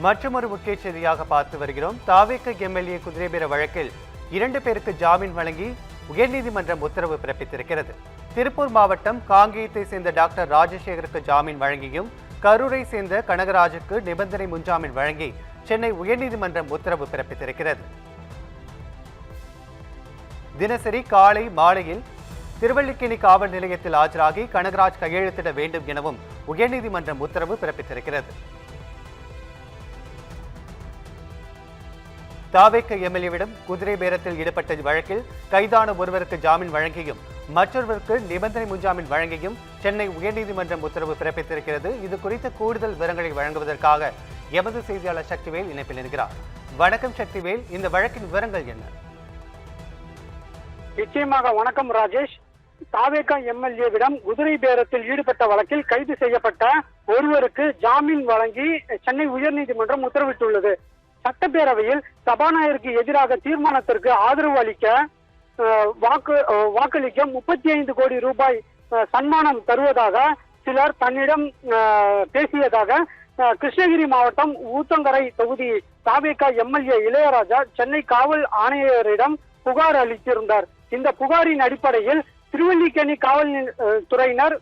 மற்றொரு முக்கிய செய்தியாக பார்த்து வருகிறோம். தாவேக எம்எல்ஏ குதிரைபேர வழக்கில் 2 பேருக்கு ஜாமீன் வழங்கி உயர்நீதிமன்றம் உத்தரவு பிறப்பித்திருக்கிறது. திருப்பூர் மாவட்டம் காங்கேயத்தை சேர்ந்த டாக்டர் ராஜசேகருக்கு ஜாமீன் வழங்கியும் கரூரை சேர்ந்த கனகராஜுக்கு நிபந்தனை முன்ஜாமீன் வழங்கி சென்னை உயர்நீதிமன்றம் உத்தரவு பிறப்பித்திருக்கிறது. தினசரி காலை மாலையில் திருவல்லிக்கேணி காவல் நிலையத்தில் ஆஜராகி கனகராஜ் கையெழுத்திட வேண்டும் எனவும் உயர்நீதிமன்றம் உத்தரவு பிறப்பித்திருக்கிறது. தாவேக எம்எல்ஏவிடம் குதிரை பேரத்தில் ஈடுபட்ட வழக்கில் கைதான ஒருவருக்கு ஜாமீன் வழங்கியும் மற்றொருவருக்கு நிபந்தனை முன்ஜாமீன் வழங்கியும் சென்னை உயர்நீதிமன்றம் உத்தரவு பிறப்பித்திருக்கிறது. இது குறித்த கூடுதல் விவரங்களை வழங்குவதற்காக எமது செய்தியாளர் சக்திவேல் இணைப்பில் இருக்கிறார். வணக்கம் சக்திவேல், இந்த வழக்கின் விவரங்கள் என்ன? நிச்சயமாக வணக்கம் ராஜேஷ். தாவேக எம்எல்ஏவிடம் குதிரை பேரத்தில் ஈடுபட்ட வழக்கில் கைது செய்யப்பட்ட ஒருவருக்கு ஜாமீன் வழங்கி சென்னை உயர்நீதிமன்றம் உத்தரவிட்டுள்ளது. சட்டப்பேரவையில் சபாநாயகருக்கு எதிராக தீர்மானத்திற்கு ஆதரவு அளிக்க வாக்களிக்க 35 கோடி ரூபாய் சன்மானம் தருவதாக சிலர் தன்னிடம் பேசியதாக கிருஷ்ணகிரி மாவட்டம் ஊத்தங்கரை தொகுதி தாவேக எம்எல்ஏ இளையராஜா சென்னை காவல் ஆணையரிடம் புகார் அளித்திருந்தார். இந்த புகாரின் அடிப்படையில் திருவல்லிக்கேணி காவல் துறையினர்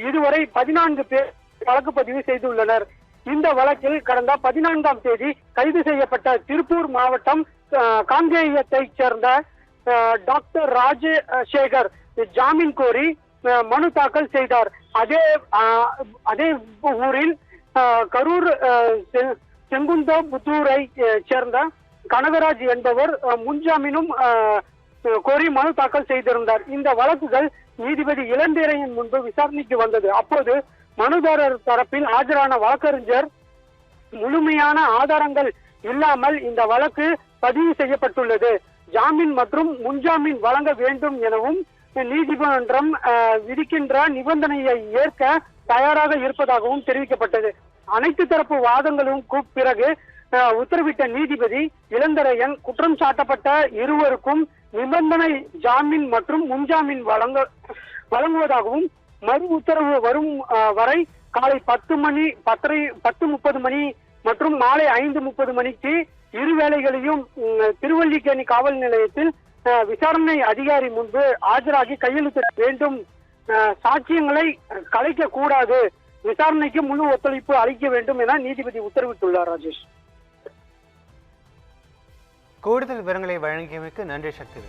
இதுவரை 14 பேர் வழக்கு பதிவு செய்துள்ளனர். இந்த வழக்கில் கடந்த 14ஆம் தேதி கைது செய்யப்பட்ட திருப்பூர் மாவட்டம் காங்கேயத்தைச் சேர்ந்த டாக்டர் ராஜசேகர் ஜாமீன் கோரி மனு தாக்கல் செய்தார். அதே ஊரில் கரூர் செங்குந்தபுத்தூரை சேர்ந்த கனகராஜ் என்பவர் முன்ஜாமீனும் கோரி மனு தாக்கல் செய்திருந்தார். இந்த வழக்குகள் நீதிபதி இளந்தேரையின் முன்பு விசாரணைக்கு வந்தது. அப்போது மனுதாரர் தரப்பில் ஆஜரான வழக்கறிஞர் முழுமையான ஆதாரங்கள் இல்லாமல் இந்த வழக்கு பதிவு செய்யப்பட்டுள்ளது, ஜாமீன் மற்றும் முன்ஜாமீன் வழங்க வேண்டும் எனவும் நீதிமன்றம் விதிக்கின்ற நிபந்தனையை ஏற்க தயாராக இருப்பதாகவும் தெரிவிக்கப்பட்டது. அனைத்து தரப்பு வாதங்களும் பிறகு உத்தரவிட்ட நீதிபதி இளந்தரையன் குற்றம் சாட்டப்பட்ட இருவருக்கும் நிபந்தனை ஜாமீன் மற்றும் முன்ஜாமீன் வழங்குவதாகவும் மறு உத்தரவு வரும் வரை காலை 10:30 மணி மற்றும் மாலை 5:30 மணிக்கு இருவேளைகளையும் திருவல்லிக்கேணி காவல் நிலையத்தில் விசாரணை அதிகாரி முன்பு ஆஜராகி கையெழுத்திட வேண்டும், சாட்சியங்களை கலைக்க கூடாது, விசாரணைக்கு முழு ஒத்துழைப்பு அளிக்க வேண்டும் என நீதிபதி உத்தரவிட்டுள்ளார். ராஜேஷ், கூடுதல் விவரங்களை வழங்கியமைக்கு நன்றி சக்தி.